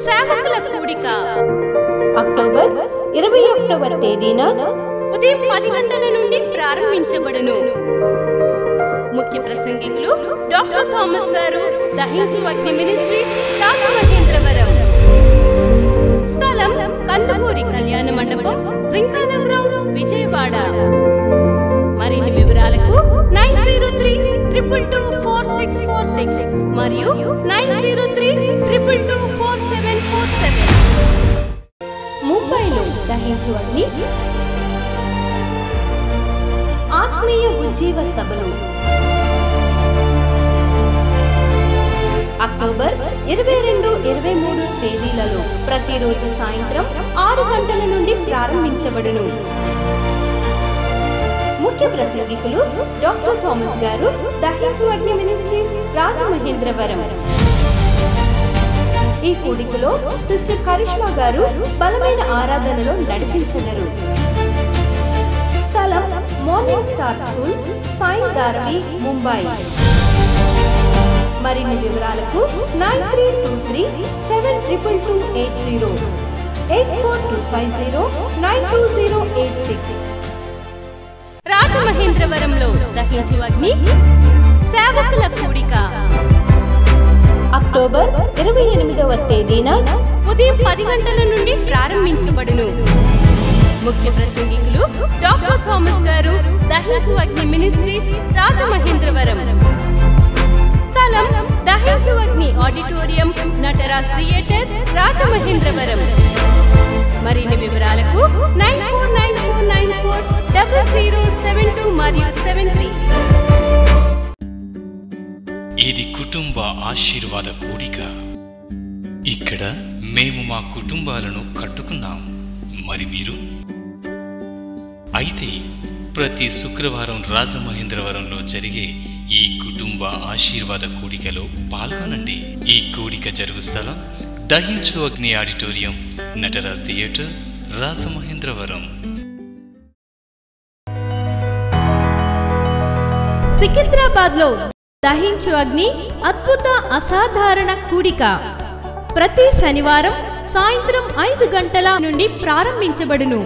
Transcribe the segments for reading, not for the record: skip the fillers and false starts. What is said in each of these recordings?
సేవకుల కూడిక అక్టోబర్ 21వ తేదీన ఉదయం 10 గంటల నుండి ప్రారంభించబడును. ముఖ్య ప్రసంగికులు డాక్టర్ థామస్ గారు, దహించు అగ్ని మినిస్ట్రీస్, రాజమహేంద్రవరం. స్థలం కందుకూరి కళ్యాణ మండపం, జింకానా గ్రౌండ్స్, విజయవాడ. మరిన్ని వివరాలకు 9032224646 మరియు 9032224747. ముంబైలో దహించు అగ్ని ఆత్మీయ ఉజ్జీవ సభలు అక్టోబర్ 22, 23 తేదీలలో ప్రతిరోజు సాయంత్రం 6 గంటల నుండి ప్రారంభించబడును. ముఖ్య ప్రసంగికులు డాక్టర్ థామస్ గారు, దహించు అగ్ని మినిస్ట్రీస్, రాజమహేంద్రవరం. ఈ కూడికలో సిస్టర్ కరిష్మా గారు బలమైన ఆరాధనలో నడిపించెదరు. స్థలం morning star school, Sai Dharavi, Mumbai. మరిన్ని వివరాలకు 9323722280 8425092086. రాజమహేంద్రవరంలో దహించు అగ్ని సేవకుల కూడిక అక్టోబర్ 28వ తేదీన ఉదయం 10 గంటల నుండి ప్రారంభించబడును. ముఖ్య ప్రసంగికులు డాక్టర్ థామస్ గారు, దహించు అగ్ని మినిస్ట్రీస్, రాజమహేంద్రవరం. స్థలం దహించు అగ్ని ఆడిటోరియం, నటరాజ్ థియేటర్, రాజమహేంద్రవరం. మరిన్ని వివరాలకు 9494940072 మరియు 73. ఇది కుటుంబ ఆశీర్వాద కూడిక. ఇక్కడ మేము మా కుటుంబాలను కట్టుకున్నాం. మరి మీరు? అయితే ప్రతి శుక్రవారం రాజమహేంద్రవరంలో జరిగే ఈ కుటుంబ ఆశీర్వాద కూడికలో పాల్గొనండి. ఈ కూడిక జరుగు స్థలం దహించు అగ్ని ఆడిటోరియం, నటరాజ్ థియేటర్, రాజమహేంద్రవరం. సికింద్రాబాద్ లో దహించు అగ్ని అద్భుత అసాధారణ కూడిక ప్రతి శనివారం సాయంత్రం 5 గంటల నుండి ప్రారంభించబడును.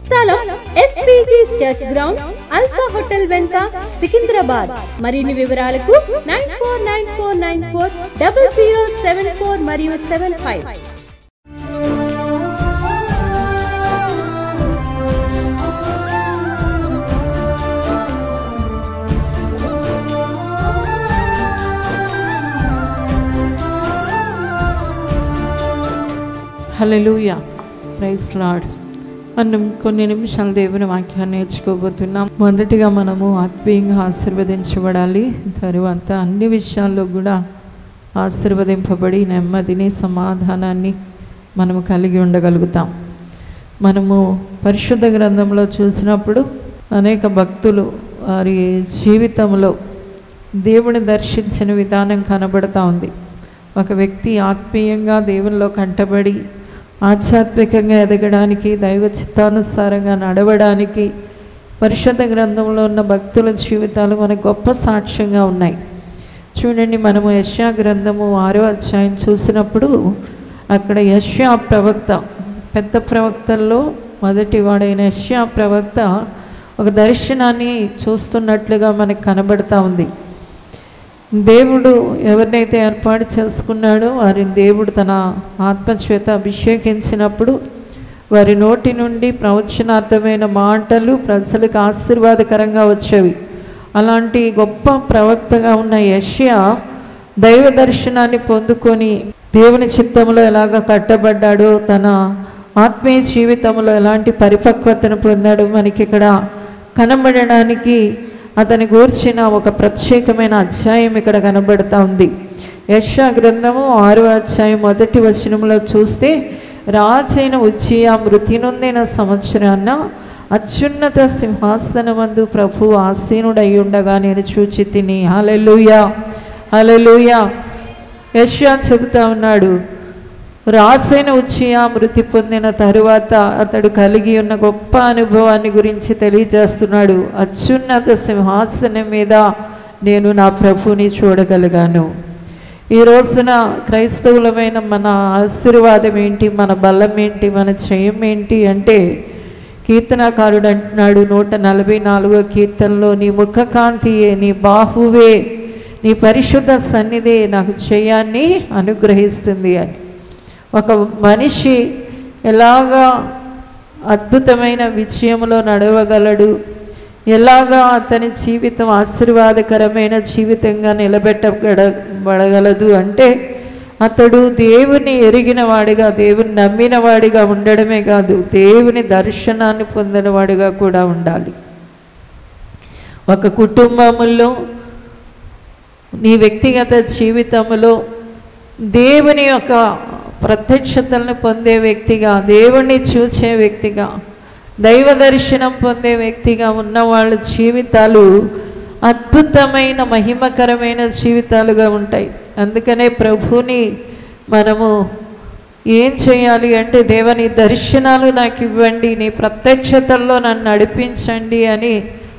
స్థలం SPG church ground, alpha hotel వెనుక, సికింద్రాబాద్. మరిన్ని వివరాలకు 9494940074 మరియు 75. హల్లెలూయా, ప్రైజ్ లార్డ్. మనం కొన్ని నిమిషాలు దేవుని వాక్యాన్ని నేర్చుకోబోతున్నాం. మొదటిగా మనము ఆత్మీయంగా ఆశీర్వదించబడాలి. తరువాత అన్ని విషయాల్లో కూడా ఆశీర్వదింపబడి నెమ్మదిని, సమాధానాన్ని మనము కలిగి ఉండగలుగుతాం. మనము పరిశుద్ధ గ్రంథంలో చూసినప్పుడు అనేక భక్తులు వారి జీవితంలో దేవుని దర్శించిన విధానం కనబడుతూ ఉంది. ఒక వ్యక్తి ఆత్మీయంగా దేవునిలో కంటబడి ఆధ్యాత్మికంగా ఎదగడానికి, దైవ చిత్తానుసారంగా నడవడానికి పరిశుద్ధ గ్రంథంలో ఉన్న భక్తుల జీవితాలు మనకు గొప్ప సాక్ష్యంగా ఉన్నాయి. చూడండి, మనము యెషయా గ్రంథము 6వ అధ్యాయం చూసినప్పుడు అక్కడ యెషయా ప్రవక్త, పెద్ద ప్రవక్తల్లో మొదటి వాడైన యెషయా ప్రవక్త ఒక దర్శనాన్ని చూస్తున్నట్లుగా మనకు కనబడుతూ ఉంది. దేవుడు ఎవరినైతే ఏర్పాటు చేసుకున్నాడో వారిని దేవుడు తన ఆత్మచేత అభిషేకించినప్పుడు వారి నోటి నుండి ప్రవచనార్థమైన మాటలు ప్రజలకు ఆశీర్వాదకరంగా వచ్చేవి. అలాంటి గొప్ప ప్రవక్తగా ఉన్న యెషయా దైవ దర్శనాన్ని పొందుకొని దేవుని చిత్తంలో ఎలాగ కట్టబడ్డాడో, తన ఆత్మీయ జీవితంలో ఎలాంటి పరిపక్వతను పొందాడో మనకి ఇక్కడ కనబడడానికి అతని గూర్చిన ఒక ప్రత్యేకమైన అధ్యాయం ఇక్కడ కనబడుతూ ఉంది. యెషయా గ్రంథము 6వ అధ్యాయం 1వ వచనంలో చూస్తే, రాజైన ఉజ్జియా మృతి నొందిన సంవత్సరాన అత్యున్నత సింహాసనమందు ప్రభు ఆసీనుడై ఉండగా నేను చూచి తిని. హల్లెలూయా, హల్లెలూయా. యెషయా చెబుతా ఉన్నాడు, రాజైన ఉజ్జియా మృతి పొందిన తరువాత అతడు కలిగి ఉన్న గొప్ప అనుభవాన్ని గురించి తెలియజేస్తున్నాడు. అత్యున్నత సింహాసనం మీద నేను నా ప్రభుని చూడగలిగాను. ఈ రోజున క్రైస్తవులమైన మన ఆశీర్వాదం ఏంటి, మన బలం ఏంటి, మన జయం ఏంటి అంటే కీర్తనకారుడు అంటున్నాడు 144వ కీర్తనలో, నీ ముఖకాంతియే, నీ బాహువే, నీ పరిశుద్ధ సన్నిధే నాకు జయాన్ని అనుగ్రహిస్తుంది అని. ఒక మనిషి ఎలాగా అద్భుతమైన విజయంలో నడవగలడు, ఎలాగా అతని జీవితం ఆశీర్వాదకరమైన జీవితంగా నిలబెట్టబడగలదు అంటే అతడు దేవుని ఎరిగిన వాడిగా, దేవుని నమ్మిన వాడిగా ఉండడమే కాదు, దేవుని దర్శనాన్ని పొందిన వాడిగా కూడా ఉండాలి. ఒక కుటుంబంలో, నీ వ్యక్తిగత జీవితంలో దేవుని యొక్క ప్రత్యక్షతలను పొందే వ్యక్తిగా, దేవుణ్ణి చూసే వ్యక్తిగా, దైవ దర్శనం పొందే వ్యక్తిగా ఉన్న వాళ్ళ జీవితాలు అద్భుతమైన మహిమకరమైన జీవితాలుగా ఉంటాయి. అందుకనే ప్రభుని మనము ఏం చేయాలి అంటే, దేవని దర్శనాలు నాకు ఇవ్వండి, నీ ప్రత్యక్షతల్లో నన్ను నడిపించండి అని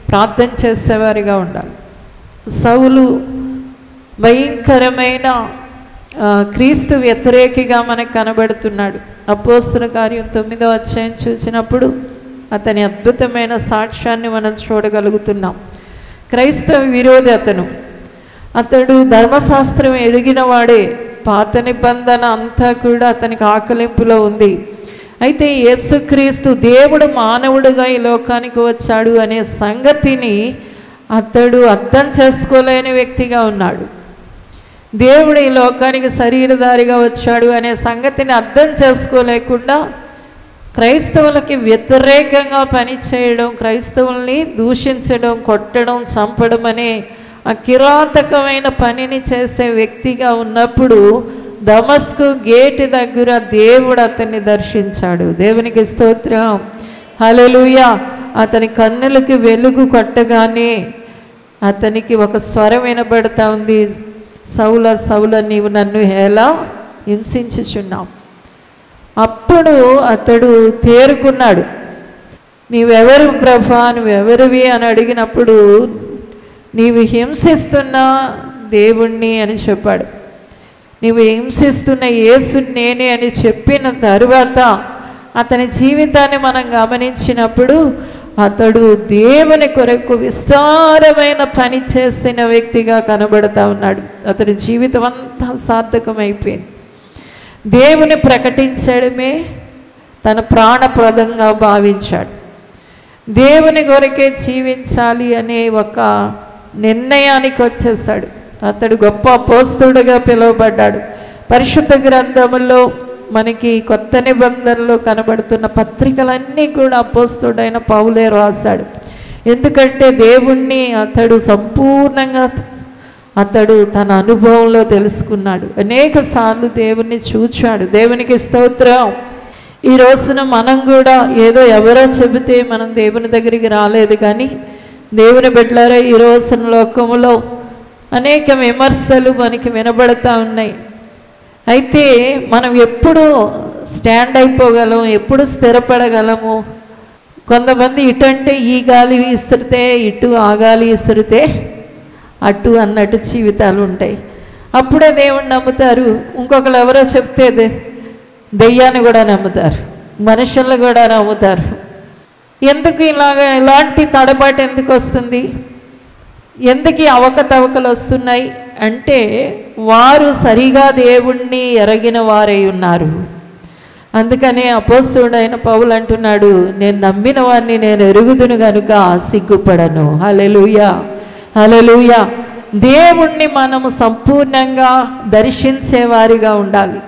ప్రార్థన చేసేవారిగా ఉండాలి. సౌలు భయంకరమైన క్రీస్తు వ్యతిరేకిగా మనకు కనబడుతున్నాడు. అపోస్తుల కార్యం 9వ అధ్యాయం చూసినప్పుడు అతని అద్భుతమైన సాక్ష్యాన్ని మనం చూడగలుగుతున్నాం. క్రైస్తవ విరోధి అతడు ధర్మశాస్త్రం ఎరిగిన వాడే, పాత నిబంధన అంతా కూడా అతనికి ఆకలింపులో ఉంది. అయితే యేసుక్రీస్తు దేవుడు మానవుడుగా ఈ లోకానికి వచ్చాడు అనే సంగతిని అతడు అర్థం చేసుకోలేని వ్యక్తిగా ఉన్నాడు. దేవుడు ఈ లోకానికి శరీరధారిగా వచ్చాడు అనే సంగతిని అర్థం చేసుకోలేకుండా క్రైస్తవులకి వ్యతిరేకంగా పనిచేయడం, క్రైస్తవుల్ని దూషించడం, కొట్టడం, చంపడం అనే ఆ కిరాతకమైన పనిని చేసే వ్యక్తిగా ఉన్నప్పుడు దమస్కు గేటు దగ్గర దేవుడు అతన్ని దర్శించాడు. దేవునికి స్తోత్రం, హల్లెలూయా. అతని కన్నులకి వెలుగు కొట్టగానే అతనికి ఒక స్వరం వినబడతా ఉంది, సౌల సౌల నీవు నన్ను ఎలా హింసించుచున్నావు. అప్పుడు అతడు తేరుకున్నాడు. నీవెవరు ప్రభా, నువ్వెవరివి అని అడిగినప్పుడు నీవు హింసిస్తున్న దేవుణ్ణి అని చెప్పాడు. నీవు హింసిస్తున్న యేసుని నేనే అని చెప్పిన తరువాత అతని జీవితాన్ని మనం గమనించినప్పుడు అతడు దేవుని కొరకు విస్తారమైన పని చేసిన వ్యక్తిగా కనబడతా ఉన్నాడు. అతని జీవితం అంతా సార్థకమైపోయింది. దేవుని ప్రకటించడమే తన ప్రాణప్రదంగా భావించాడు. దేవుని కొరకే జీవించాలి అనే ఒక నిర్ణయానికి వచ్చేసాడు. అతడు గొప్ప అపోస్తలుడిగా పిలువబడ్డాడు. పరిశుద్ధ గ్రంథములో మనకి కొత్త నిబంధనలో కనబడుతున్న పత్రికలన్నీ కూడా అపోస్తలుడైన పౌలే రాశాడు. ఎందుకంటే దేవుణ్ణి అతడు సంపూర్ణంగా తన అనుభవంలో తెలుసుకున్నాడు. అనేక సార్లు దేవుణ్ణి చూచాడు. దేవునికి స్తోత్రం. ఈ రోజున మనం కూడా ఏదో ఎవరో చెబితే మనం దేవుని దగ్గరికి రాలేదు, కానీ దేవుని బిడ్డలారా ఈ రోజున లోకములో అనేక విమర్శలు మనకి వినబడతా ఉన్నాయి. అయితే మనం ఎప్పుడు స్టాండ్ అయిపోగలం, ఎప్పుడు స్థిరపడగలము? కొంతమంది ఇటంటే ఈ గాలి ఇసిరితే ఇటు, ఆ గాలి ఇసిరితే అటు అన్నట్టు జీవితాలు ఉంటాయి. అప్పుడే దేవుణ్ణి నమ్ముతారు. ఇంకొకరు ఎవరో చెప్తే దెయ్యాన్ని కూడా నమ్ముతారు, మనుషులను కూడా నమ్ముతారు. ఎందుకు ఇలాంటి తడబాటు ఎందుకు వస్తుంది? ఎందుకు అవకతవకలు వస్తున్నాయి అంటే వారు సరిగా దేవుణ్ణి ఎరగిన వారై ఉన్నారు. అందుకనే అపోస్తలుడైన పౌలు అంటున్నాడు, నేను నమ్మిన వారిని నేను ఎరుగుదును గనుక సిగ్గుపడను. హల్లెలూయా, హల్లెలూయా. దేవుణ్ణి మనము సంపూర్ణంగా దర్శించేవారిగా ఉండాలి.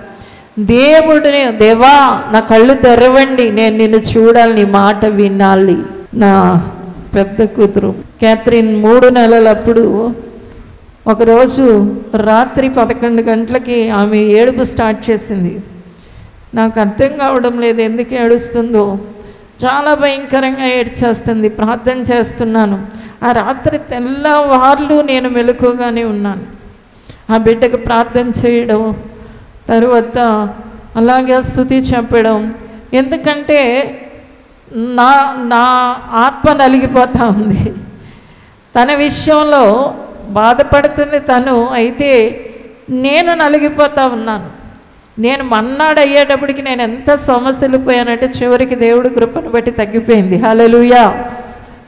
దేవుడిని, దేవా నా కళ్ళు తెరవండి, నేను నిన్ను చూడాలి, నీ మాట వినాలి. నా పెద్ద కూతురు క్యాథరిన్ 3 నెలలప్పుడు ఒకరోజు రాత్రి 11 గంటలకి ఆమె ఏడుపు స్టార్ట్ చేసింది. నాకు అర్థం కావడం లేదు ఎందుకు ఏడుస్తుందో. చాలా భయంకరంగా ఏడ్చేస్తుంది. ప్రార్థన చేస్తున్నాను. ఆ రాత్రి తెల్లవార్లు నేను మెలకుగానే ఉన్నాను. ఆ బిడ్డకు ప్రార్థన చేయడం, తరువాత అలాగే స్తుతి చెప్పడం. ఎందుకంటే నా ఆత్మ నలిగిపోతూ ఉంది. తన విషయంలో బాధపడుతుంది తను. అయితే నేను నలిగిపోతా ఉన్నాను. నేను మన్నాడు అయ్యేటప్పటికి నేను ఎంత సమస్యలు పోయానంటే చివరికి దేవుడి కృపను బట్టి తగ్గిపోయింది. హల్లెలూయా.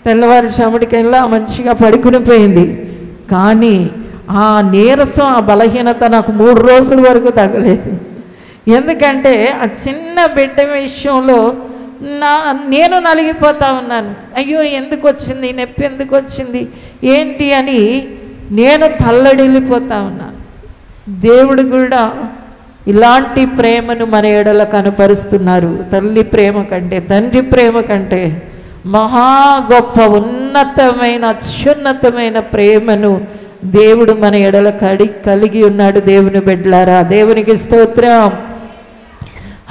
తెల్లవారుజాముడికెల్లా మంచిగా పడుకుని పోయింది. కానీ ఆ నీరసం, ఆ బలహీనత నాకు 3 రోజుల వరకు తగ్గలేదు. ఎందుకంటే ఆ చిన్న బిడ్డ విషయంలో నేను నలిగిపోతా ఉన్నాను. అయ్యో ఎందుకు వచ్చింది, నొప్పి ఎందుకు వచ్చింది ఏంటి అని నేను తల్లడిల్లిపోతా ఉన్నాను. దేవుడు కూడా ఇలాంటి ప్రేమను మన ఎడల కనపరుస్తున్నారు. తల్లి ప్రేమ కంటే, తండ్రి ప్రేమ కంటే మహా గొప్ప ఉన్నతమైన అత్యున్నతమైన ప్రేమను దేవుడు మన ఎడల కలిగి ఉన్నాడు. దేవుని బిడ్డలారా, దేవునికి స్తోత్రం.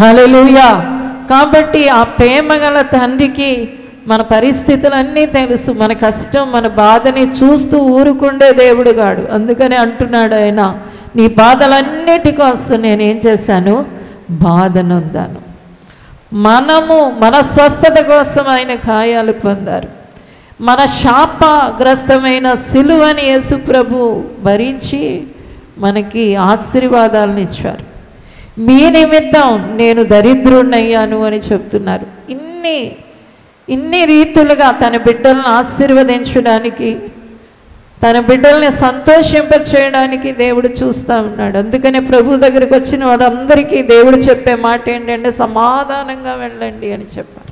హల్లెలూయా. కాబట్టి ఆ ప్రేమ గల తండ్రికి మన పరిస్థితులన్నీ తెలుసు. మన కష్టం, మన బాధని చూస్తూ ఊరుకుండే దేవుడు కాడు. అందుకని అంటున్నాడు ఆయన, నీ బాధలన్నిటి కోసం నేనేం చేశాను, బాధనొందాను. మన స్వస్థత కోసం ఆయన గాయాలు పొందారు. మన శాపగ్రస్తమైన సిలువని యేసు ప్రభు భరించి మనకి ఆశీర్వాదాలను ఇచ్చారు. మీ నిమిత్తం నేను దరిద్రుణ్ణయ్యాను అని చెప్తున్నారు. ఇన్ని రీతులుగా తన బిడ్డలను ఆశీర్వదించడానికి, తన బిడ్డల్ని సంతోషింపచేయడానికి దేవుడు చూస్తూ ఉన్నాడు. అందుకనే ప్రభు దగ్గరికి వచ్చిన వాళ్ళందరికీ దేవుడు చెప్పే మాట ఏంటంటే సమాధానంగా వెళ్ళండి అని చెప్పారు.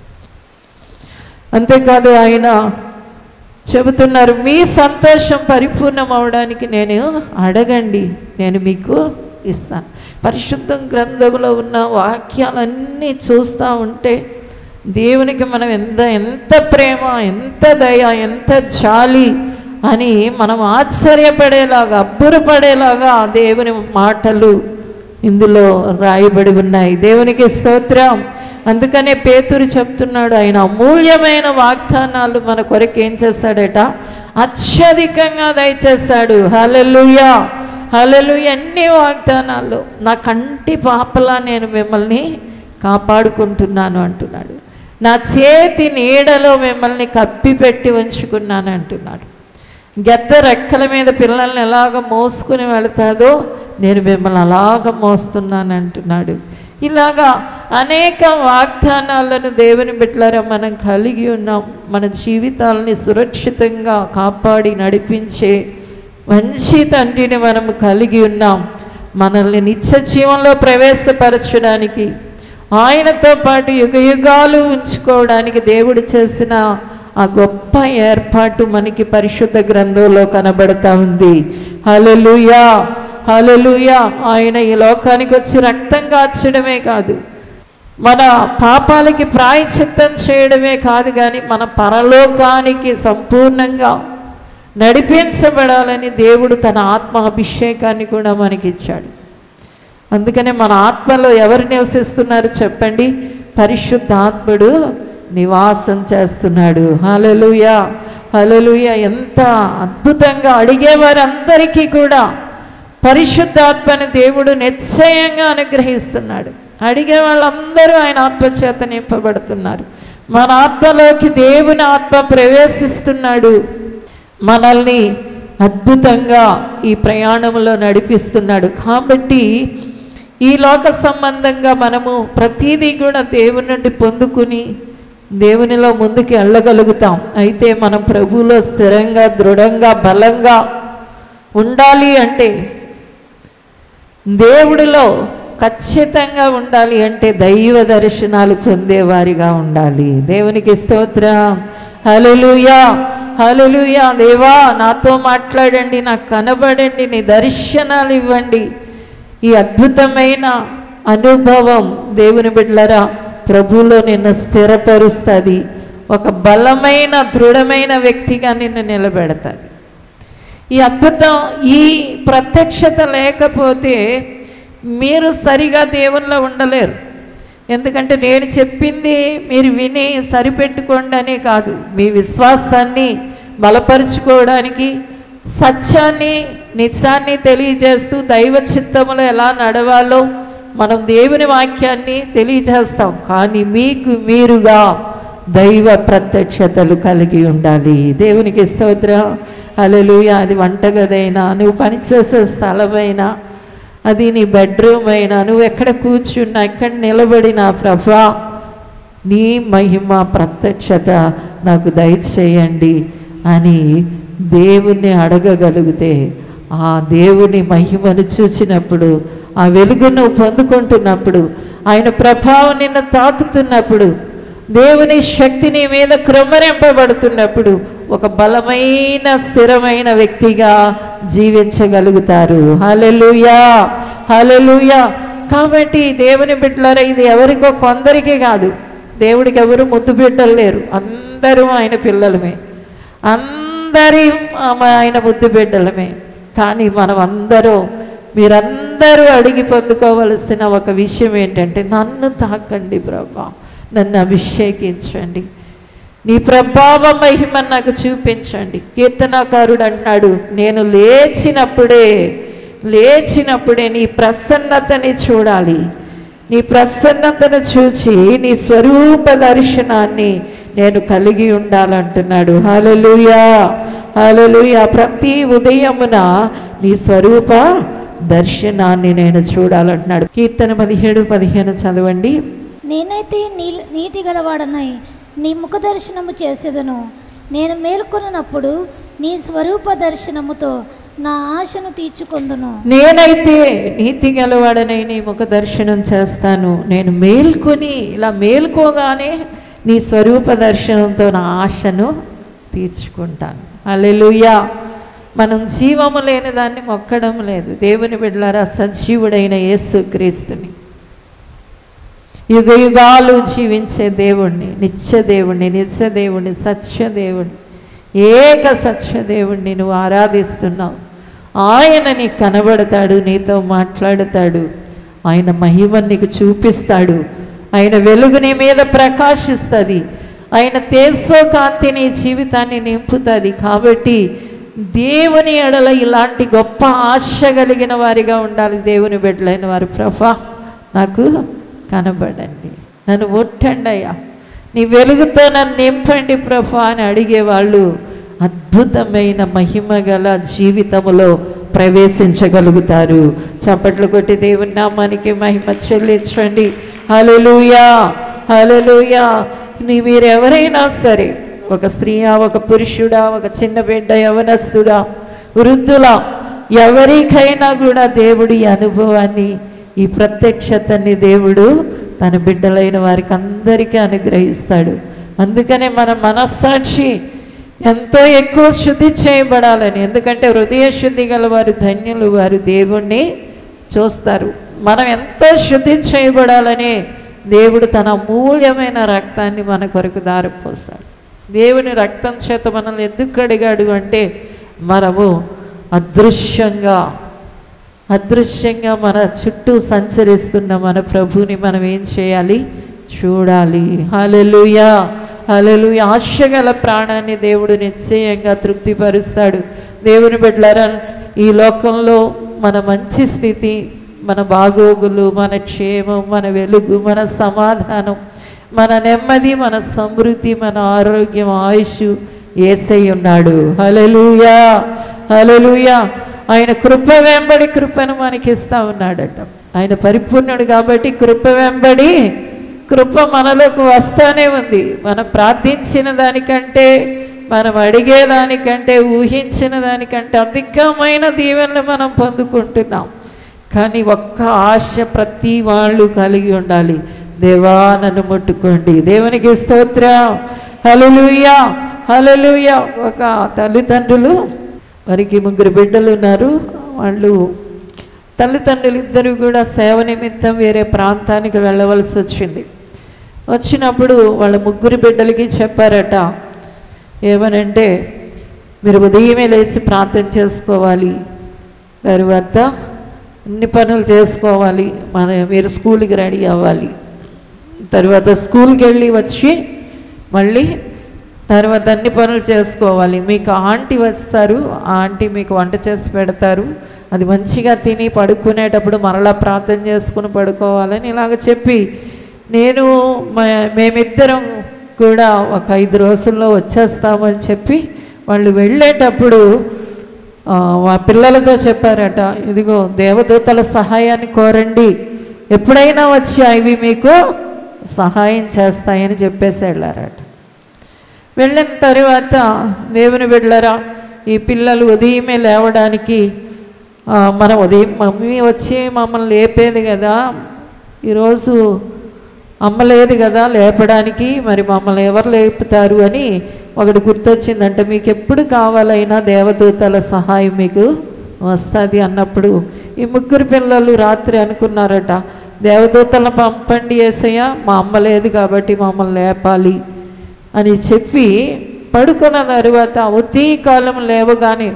అంతేకాదు ఆయన చెబుతున్నారు, మీ సంతోషం పరిపూర్ణం అవడానికి నేను అడగండి, నేను మీకు ఇస్తాను. పరిశుద్ధ గ్రంథంలో ఉన్న వాక్యాలన్నీ చూస్తూ ఉంటే దేవునికి మనం ఎంత ప్రేమ, ఎంత దయ, ఎంత జాలి అని మనం ఆశ్చర్యపడేలాగా, అబ్బురపడేలాగా దేవుని మాటలు ఇందులో రాయబడి ఉన్నాయి. దేవునికి స్తోత్రం. అందుకనే పేతురు చెప్తున్నాడు, ఆయన అమూల్యమైన వాగ్దానాలు మన కొరకు ఏం చేశాడట, అత్యధికంగా దయచేశాడు. హల్లెలూయా, హల్లెలూయా. అన్ని వాగ్దానాల్లో నా కంటి పాపలా నేను మిమ్మల్ని కాపాడుకుంటున్నాను అంటున్నాడు. నా చేతి నీడలో మిమ్మల్ని కప్పిపెట్టి ఉంచుకున్నాను అంటున్నాడు. గద్ద రెక్కల మీద పిల్లల్ని ఎలాగ మోసుకుని వెళతాదో నేను మిమ్మల్ని అలాగ మోస్తున్నాను అంటున్నాడు. ఇలాగా అనేక వాగ్దానాలను దేవుని బిడ్డలారా మనం కలిగి ఉన్నాం. మన జీవితాలని సురక్షితంగా కాపాడి నడిపించే మంచి తండ్రిని మనము కలిగి ఉన్నాం. మనల్ని నిత్య జీవంలో ప్రవేశపరచడానికి, ఆయనతో పాటు యుగయుగాలు ఉంచుకోవడానికి దేవుడు చేసిన ఆ గొప్ప ఏర్పాటు మనకి పరిశుద్ధ గ్రంథంలో కనబడతా ఉంది. హల్లెలూయా, హల్లెలూయా. ఆయన ఈ లోకానికి వచ్చి రక్తం కార్చడమే కాదు, మన పాపాలకి ప్రాయశ్చిత్తం చేయడమే కాదు, కానీ మన పరలోకానికి సంపూర్ణంగా నడిపించబడాలని దేవుడు తన ఆత్మ అభిషేకాన్ని కూడా మనకిచ్చాడు. అందుకనే మన ఆత్మలో ఎవరు నివసిస్తున్నారు చెప్పండి, పరిశుద్ధ ఆత్ముడు నివాసం చేస్తున్నాడు. హల్లెలూయా, హల్లెలూయా. ఎంత అద్భుతంగా అడిగేవారందరికీ కూడా పరిశుద్ధాత్మని దేవుడు నిశ్చయంగా అనుగ్రహిస్తున్నాడు. అడిగే వాళ్ళందరూ ఆయన ఆత్మచేత నింపబడుతున్నారు. మన ఆత్మలోకి దేవుని ఆత్మ ప్రవేశిస్తున్నాడు. మనల్ని అద్భుతంగా ఈ ప్రయాణంలో నడిపిస్తున్నాడు. కాబట్టి ఈ లోక సంబంధంగా మనము ప్రతిదీ కూడా దేవుని నుండి పొందుకుని దేవునిలో ముందుకు వెళ్ళగలుగుతాం. అయితే మనం ప్రభువులో స్థిరంగా, దృఢంగా, బలంగా ఉండాలి అంటే, దేవుడిలో ఖచ్చితంగా ఉండాలి అంటే దైవ దర్శనాలు పొందేవారిగా ఉండాలి. దేవునికి స్తోత్రం. హల్లెలూయా, హల్లెలూయా. దేవా నాతో మాట్లాడండి, నాకు కనబడండి, నీ దర్శనాలు ఇవ్వండి. ఈ అద్భుతమైన అనుభవం దేవుని బిడ్డలారా ప్రభువులో నిన్ను స్థిరపరుస్తుంది. ఒక బలమైన, దృఢమైన వ్యక్తిగా నిన్ను నిలబెడతాది. ఈ అద్భుతం, ఈ ప్రత్యక్షత లేకపోతే మీరు సరిగా దేవునిలో ఉండలేరు. ఎందుకంటే నేను చెప్పింది మీరు విని సరిపెట్టుకోండి అనే కాదు, మీ విశ్వాసాన్ని బలపరుచుకోవడానికి, సత్యాన్ని, నిత్యాన్ని తెలియజేస్తూ దైవ చిత్తములో ఎలా నడవాలో మనం దేవుని వాక్యాన్ని తెలియజేస్తాం. కానీ మీకు మీరుగా దైవ ప్రత్యక్షతలు కలిగి ఉండాలి. దేవునికి స్తోత్రం. హల్లెలూయా. అది వంటగదైనా, నువ్వు పనిచేసే స్థలమైనా, అది నీ బెడ్రూమ్ అయినా, నువ్వు ఎక్కడ కూర్చున్నా, ఎక్కడ నిలబడినా, ప్రభా నీ మహిమ ప్రత్యక్షత నాకు దయచేయండి అని దేవుణ్ణి అడగగలిగితే, ఆ దేవుని మహిమను చూసినప్పుడు, ఆ వెలుగును పొందుకుంటున్నప్పుడు, ఆయన ప్రభావం నిన్ను తాకుతున్నప్పుడు, దేవుని శక్తి నీ మీద కృమ్మరింపబడుతున్నప్పుడు ఒక బలమైన స్థిరమైన వ్యక్తిగా జీవించగలుగుతారు. హల్లెలూయా, హల్లెలూయా. కాబట్టి దేవుని బిడ్డలారా, ఇది ఎవరికో కొందరికి కాదు. దేవుడికి ఎవరు ముద్దు బిడ్డలు లేరు, అందరూ ఆయన పిల్లలమే, అందరి ఆయన ముద్దు బిడ్డలమే. కానీ మనం అందరూ, మీరందరూ అడిగి పొందుకోవలసిన ఒక విషయం ఏంటంటే, నన్ను తాకండి ప్రభా, నన్ను అభిషేకించండి, నీ ప్రభావ మహిమ నాకు చూపించండి. కీర్తనాకారుడు అన్నాడు, నేను లేచినప్పుడే నీ ప్రసన్నతని చూడాలి, నీ ప్రసన్నతను చూచి నీ స్వరూప దర్శనాన్ని నేను కలిగి ఉండాలంటున్నాడు. హల్లెలూయా, హల్లెలూయా. ప్రతి ఉదయమున నీ స్వరూప దర్శనాన్ని నేను చూడాలంటున్నాడు. కీర్తన 17:15 చదవండి. నేనైతే నీతి గలవాడనై నీ ముఖ దర్శనము చేసేదను. నేను మేల్కొన్నప్పుడు నీ స్వరూప దర్శనముతో నా ఆశను తీర్చుకొందును. నేనైతే నీతి గలవాడనై నీ ముఖ దర్శనం చేస్తాను. నేను మేల్కొని, ఇలా మేల్కోగానే నీ స్వరూప దర్శనంతో నా ఆశను తీర్చుకుంటాను. హల్లెలూయా. మనం జీవము లేని దాన్ని మొక్కడం లేదు. దేవుని బిడ్డలారా, సజీవుడైన యేసుక్రీస్తుని, యుగ యుగాలు జీవించే దేవుణ్ణి, నిత్యదేవుణ్ణి, సత్యదేవుణ్ణి, ఏక సత్యదేవుణ్ణి నువ్వు ఆరాధిస్తున్నావు. ఆయన నీకు కనబడతాడు, నీతో మాట్లాడతాడు, ఆయన మహిమను నీకు చూపిస్తాడు, ఆయన వెలుగు నీ మీద ప్రకాశిస్తుంది, ఆయన తేజో కాంతి నీ జీవితాన్ని నింపుతుంది. కాబట్టి దేవుని ఎడల ఇలాంటి గొప్ప ఆశ కలిగిన వారిగా ఉండాలి దేవుని బిడ్డలైన వారు. ప్రభా నాకు కనబడండి, నన్ను ముట్టండి అయ్యా, నీ వెలుగుతో నన్ను నింపండి ప్రభా అని అడిగేవాళ్ళు అద్భుతమైన మహిమ గల జీవితములో ప్రవేశించగలుగుతారు. చప్పట్లు కొట్టి దేవుని నామానికి మహిమ చెల్లించండి. హల్లెలూయా, హల్లెలూయా. మీరెవరైనా సరే, ఒక స్త్రీయా, ఒక పురుషుడా, ఒక చిన్న బిడ్డ, యవనస్తుడా, వృద్ధులా, ఎవరికైనా కూడా దేవుడి అనుభవాన్ని, ఈ ప్రత్యక్షతని దేవుడు తన బిడ్డలైన వారికి అందరికీ అనుగ్రహిస్తాడు. అందుకనే మన మనస్సాక్షి ఎంతో ఎక్కువ శుద్ధి చేయబడాలని, ఎందుకంటే హృదయ శుద్ధి గల వారు ధన్యులు, వారు దేవుణ్ణి చూస్తారు. మనం ఎంతో శుద్ధి చేయబడాలని దేవుడు తన అమూల్యమైన రక్తాన్ని మన కొరకు దారిపోస్తాడు. దేవుని రక్తం చేత మనల్ని ఎందుకు కడిగాడు అంటే, మనము అదృశ్యంగా మన చుట్టూ సంచరిస్తున్న మన ప్రభువుని మనం ఏం చేయాలి? చూడాలి. హల్లెలూయా, హల్లెలూయా. ఆశగల ప్రాణాన్ని దేవుడు నిశ్చయంగా తృప్తిపరుస్తాడు. దేవుని బిడ్డలారా, ఈ లోకంలో మన మంచి స్థితి, మన బాగోగులు, మన క్షేమం, మన వెలుగు, మన సమాధానం, మన నెమ్మది, మన సమృద్ధి, మన ఆరోగ్యం, ఆయుష్ యేసయ్య ఉన్నాడు. హల్లెలూయా, హల్లెలూయా. ఆయన కృప వెంబడి కృపను మనకి ఇస్తా ఉన్నాడట. ఆయన పరిపూర్ణుడు కాబట్టి కృప వెంబడి కృప మనలోకి వస్తానే ఉంది. మనం ప్రార్థించిన దానికంటే, మనం అడిగేదానికంటే, ఊహించిన దానికంటే అధికమైన దీవెనలు మనం పొందుకుంటున్నాం. కానీ ఒక్క ఆశ ప్రతి వాళ్ళు కలిగి ఉండాలి, దేవా నన్ను ముట్టుకోండి. దేవునికి స్తోత్రం. హల్లెలూయా, హల్లెలూయా. ఒక తల్లిదండ్రులు, వారికి 3 బిడ్డలు ఉన్నారు. వాళ్ళు తల్లిదండ్రులు ఇద్దరు కూడా సేవ నిమిత్తం వేరే ప్రాంతానికి వెళ్ళవలసి వచ్చినప్పుడు వాళ్ళ 3 బిడ్డలకి చెప్పారట, ఏమనంటే, మీరు ఉదయమే లేచి ప్రార్థన చేసుకోవాలి, తర్వాత అన్ని పనులు చేసుకోవాలి, మీరు స్కూల్కి రెడీ అవ్వాలి, తర్వాత స్కూల్కి వెళ్ళి వచ్చి మళ్ళీ తర్వాత అన్ని పనులు చేసుకోవాలి. మీకు ఆంటీ వస్తారు, ఆ ఆంటీ మీకు వంట చేసి పెడతారు, అది మంచిగా తిని పడుకునేటప్పుడు మరలా ప్రార్థన చేసుకుని పడుకోవాలని ఇలాగ చెప్పి, మేమిద్దరం కూడా ఒక 5 రోజుల్లో వచ్చేస్తామని చెప్పి వాళ్ళు వెళ్ళేటప్పుడు మా పిల్లలతో చెప్పారట, ఇదిగో దేవదూతల సహాయాన్ని కోరండి, ఎప్పుడైనా వచ్చి అవి మీకు సహాయం చేస్తాయని చెప్పేసి వెళ్ళారట. వెళ్ళిన తర్వాత దేవుని బిడ్డలారా, ఈ పిల్లలు ఉదయమే లేవడానికి మనం ఉదయం మమ్మీ వచ్చి మమ్మల్ని లేపేది కదా, ఈరోజు అమ్మ లేదు కదా లేపడానికి, మరి మమ్మల్ని ఎవరు లేపుతారు అని ఒకటి గుర్తొచ్చిందంటే, మీకు ఎప్పుడు కావాలైనా దేవదూతల సహాయం మీకు వస్తుంది అన్నప్పుడు ఈ ముగ్గురు పిల్లలు రాత్రి అనుకున్నారట, దేవదూతలను పంపండి యేసయ్య, మా అమ్మ లేదు కాబట్టి మమ్మల్ని లేపాలి అని చెప్పి పడుకున్న తర్వాత ఉదయకాలం లేవగానే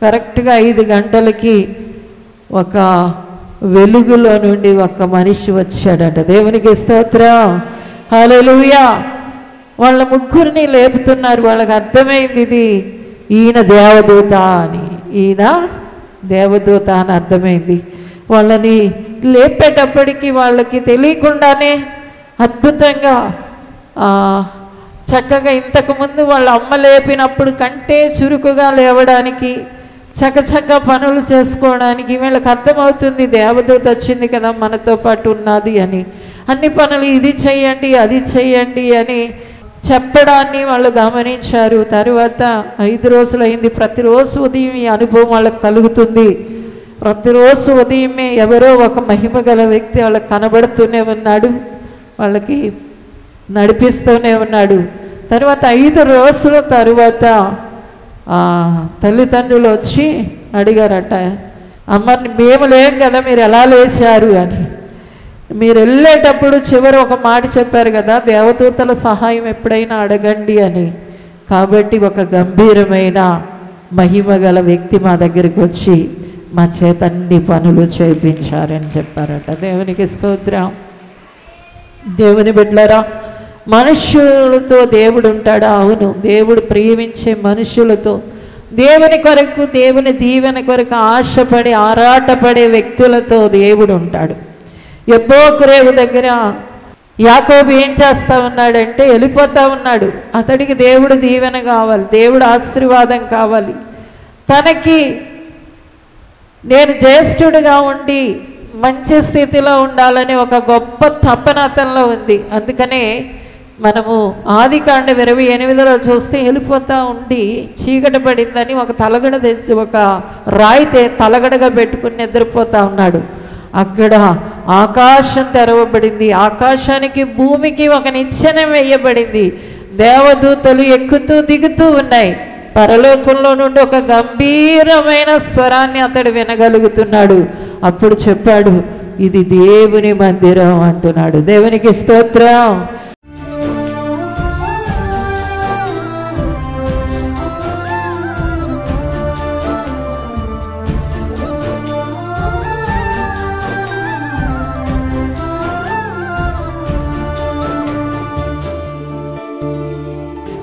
కరెక్ట్గా 5 గంటలకి ఒక వెలుగులో నుండి ఒక మనిషి వచ్చాడట. దేవునికి స్తోత్రం, హల్లెలూయా. వాళ్ళ ముగ్గురిని లేపుతున్నారు. వాళ్ళకి అర్థమైంది ఇది ఈయన దేవదూత అని, ఈయన దేవదూత అని అర్థమైంది. వాళ్ళని లేపేటప్పటికి వాళ్ళకి తెలియకుండానే అద్భుతంగా చక్కగా ఇంతకుముందు వాళ్ళ అమ్మ లేపినప్పుడు కంటే చురుకుగా లేవడానికి, చకచక పనులు చేసుకోవడానికి వీళ్ళకి అర్థమవుతుంది, దేవదూత వచ్చింది కదా మనతో పాటు ఉన్నది అని. అన్ని పనులు ఇది చెయ్యండి అది చెయ్యండి అని చెప్పడాన్ని వాళ్ళు గమనించారు. తర్వాత 5 రోజులు అయింది. ప్రతిరోజు ఉదయం ఈ అనుభవం వాళ్ళకి కలుగుతుంది. ప్రతిరోజు ఉదయమే ఎవరో ఒక మహిమ గల వ్యక్తి వాళ్ళకి కనబడుతూనే ఉన్నాడు, వాళ్ళకి నడిపిస్తూనే ఉన్నాడు. తర్వాత 5 రోజుల తరువాత తల్లిదండ్రులు వచ్చి అడిగారట, అమ్మని మేము లేం కదా మీరు ఎలా లేచారు అని. మీరు వెళ్ళేటప్పుడు చివరి ఒక మాట చెప్పారు కదా, దేవదూతల సహాయం ఎప్పుడైనా అడగండి అని. కాబట్టి ఒక గంభీరమైన మహిమ గల వ్యక్తి మా దగ్గరికి వచ్చి మా చేత అన్ని పనులు చేయించారని చెప్పారట. దేవునికి స్తోత్రం. దేవుని బిడ్డలారా, మనుష్యులతో దేవుడు ఉంటాడా? అవును. దేవుడు ప్రేమించే మనుషులతో, దేవుని కొరకు దేవుని దీవెన కొరకు ఆశపడి ఆరాటపడే వ్యక్తులతో దేవుడు ఉంటాడు. యబ్బోకురేవు దగ్గర యాకోబు ఏం చేస్తా ఉన్నాడంటే వెళ్ళిపోతా ఉన్నాడు. అతడికి దేవుడు దీవెన కావాలి, దేవుడు ఆశీర్వాదం కావాలి. తనకి నేను జ్యేష్ఠుడిగా ఉండి మంచి స్థితిలో ఉండాలని ఒక గొప్ప తపన అతనిలో ఉంది. అందుకనే మనము ఆదికాండ 28లో చూస్తే వెళ్ళిపోతూ ఉండి చీకటి పడిందని ఒక తలగడ తెచ్చి ఒక రాయితే తలగడగా పెట్టుకుని నిద్రపోతూ ఉన్నాడు. అక్కడ ఆకాశం తెరవబడింది. ఆకాశానికి భూమికి ఒక నిచ్చెన వేయబడింది. దేవదూతలు ఎక్కుతూ దిగుతూ ఉన్నాయి. పరలోకంలో నుండి ఒక గంభీరమైన స్వరాన్ని అతడు వినగలుగుతున్నాడు. అప్పుడు చెప్పాడు, ఇది దేవుని మందిరం అంటున్నాడు. దేవునికి స్తోత్రం.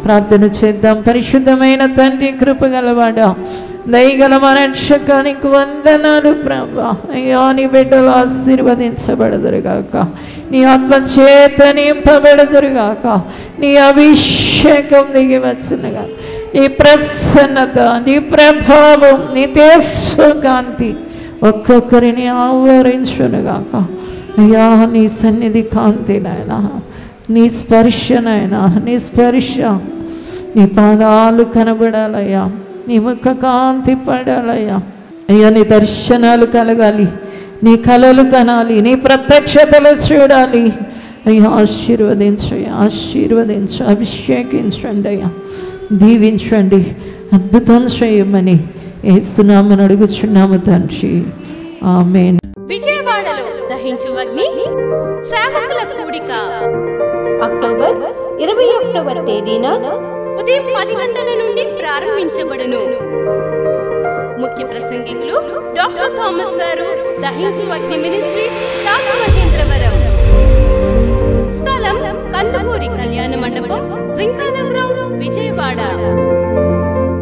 ప్రార్థన చేద్దాం. పరిశుద్ధమైన తండ్రి, కృపగలవాడా, దయగల మా రక్షకానికి వందనాలు ప్రభా. అయ్యా, నీ బిడ్డలు ఆశీర్వదించబడదురుగాక, నీ ఆత్మ చేత నింపబడదురుగాక, నీ అభిషేకం దిగి వచ్చునుగా, నీ ప్రసన్నత, నీ ప్రభావం, నీ తేజోకాంతి ఒక్కొక్కరిని ఆవరించునుగాక. అయ్యా, నీ సన్నిధి కాంతి నాయనా, నీ స్పర్శ నాయనా, నీ స్పర్శ, నీ పాదాలు కనబడాలయ్యా, నీ ముఖ కాంతి పడాలయ్యా. అయ్యా, నీ దర్శనాలు కలగాలి, నీ కలలు కనాలి, నీ ప్రత్యక్షతలు చూడాలి. అయ్యా, ఆశీర్వదించయ్యా, ఆశీర్వదించు, అభిషేకించండి అయ్యా, దీవించండి, అద్భుతం చేయమని యేసునామమున అడుగుచున్నాము తండ్రి, ఆమేన్. విజయవాడలో దహించు అగ్ని సేవకుల కూడిక అక్టోబర్ 21వ తేదీన ఉదయం 10 గంటల నుండి ప్రారంభించబడును. ముఖ్య ప్రసంగికులు డాక్టర్ థామస్ గారు, దహించు అగ్ని మినిస్ట్రీస్, రాజమహేంద్రవరం. స్థలం కందుకూరి కళ్యాణ మండపం, జింకానా గ్రౌండ్స్, విజయవాడ.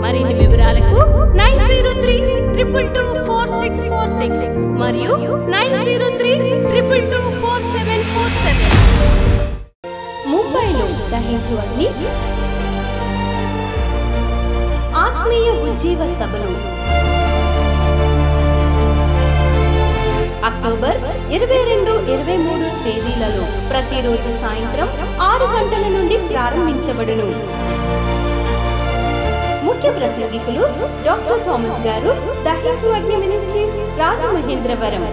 మరిన్ని వివరాలకు 9032224646 మరియు 9032224747. ముంబైలో దహించు అగ్ని ఆత్మీయ ఉజ్జీవ సభలు అక్టోబర్ 22, 23 తేదీలలో ప్రతిరోజు సాయంత్రం 6 గంటల నుండి ప్రారంభించబడును. ముఖ్య ప్రసంగికులు డాక్టర్ థామస్ గారు, దహించు అగ్ని మినిస్ట్రీస్, రాజమహేంద్రవరం.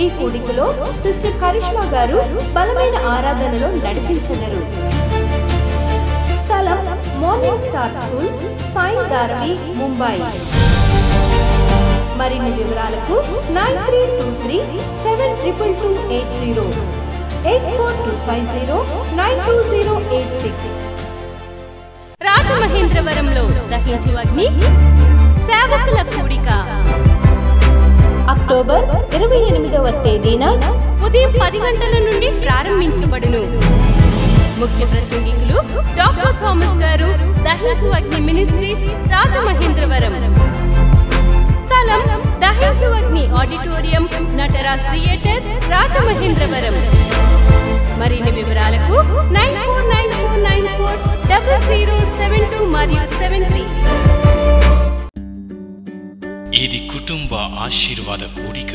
ఈ కూడికలో సిస్టర్ కరిష్మా గారు బలమైన ఆరాధనలో నడిపించెదరు. స్థలం morning star school, Sai Dharavi, Mumbai. మరిన్ని వివరాలకు 9323722280 8425092086. రాజమహేంద్రవరంలో దహించు అగ్ని సేవకుల కూడిక అక్టోబర్ 28వ తేదీన ఉదయం 10 గంటల నుండి ప్రారంభించబడును. ముఖ్య ప్రసంగికులు డాక్టర్ థామస్ గారు, దహించు అగ్ని మినిస్ట్రీస్, రాజమహేంద్రవరం. స్థలం దహించు అగ్ని ఆడిటోరియం, నటరాజ్ థియేటర్, రాజమహేంద్రవరం. మరిన్ని వివరాలకు 9494940072 మరియు 73. ఇది కుటుంబ ఆశీర్వాద కూడిక.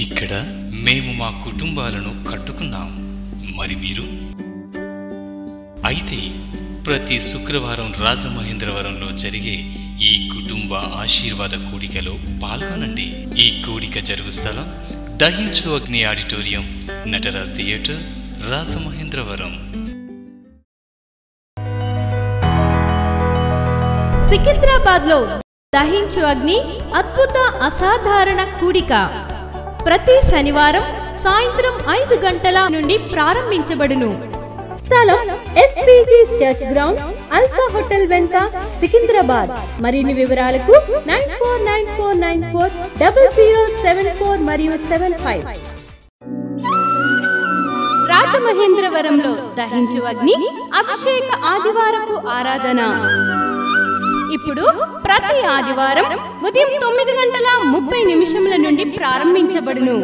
ఇక్కడ మేము మా కుటుంబాలను కట్టుకున్నాం. మరి మీరు? అయితే ప్రతి శుక్రవారం రాజమహేంద్రవరంలో జరిగే ఈ కుటుంబ ఆశీర్వాద కూడికలో పాల్గొనండి. ఈ కూడిక జరుగు స్థలం దహించు అగ్ని ఆడిటోరియం, నటరాజ్ థియేటర్, రాజమహేంద్రవరం. సికింద్రాబాద్ లో దహించు అగ్ని అద్భుత అసాధారణ కూడిక ప్రతి శనివారం సాయంత్రం 5 గంటల నుండి ప్రారంభించబడును. స్థలం SPG church ground, alpha hotel వెనుక, సికింద్రాబాద్. మరిన్ని వివరాలకు 9494940074 మరియు 75. రాజమహేంద్రవరంలో దహించు అగ్ని అభిషేక ఆదివారపు ఆరాధన ఇప్పుడు ప్రతి ఆదివారం ఉదయం 9:30 నుండి ప్రారంభించబడును.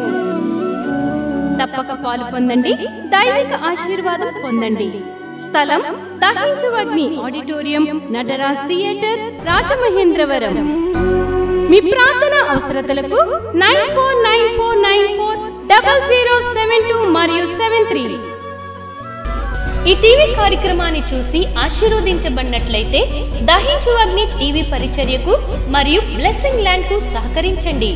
తప్పక పాలు పొందండి, దైవిక ఆశీర్వాదం పొందండి. స్థలం దహించు అగ్ని ఆడిటోరియం, నటరాజ్ థియేటర్, రాజమహేంద్రవరం. మీ ప్రార్థన అవసరతలకు 9494940072 మరియు 73. ఈ టీవీ కార్యక్రమాన్ని చూసి ఆశీర్వదించబడినట్లయితే దహించు అగ్ని టీవీ పరిచర్యకు మరియు బ్లెస్సింగ్ ల్యాండ్ కు సహకరించండి.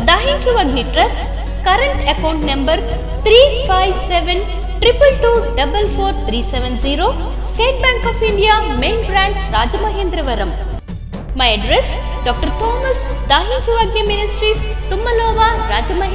Dahinchu Agni trust current account number 357222444370, State Bank of India, main branch, Rajamahendravaram. My address doctor Thomas, Dahinchu Agni ministries, తుమ్మలోవా, Rajamahendravaram.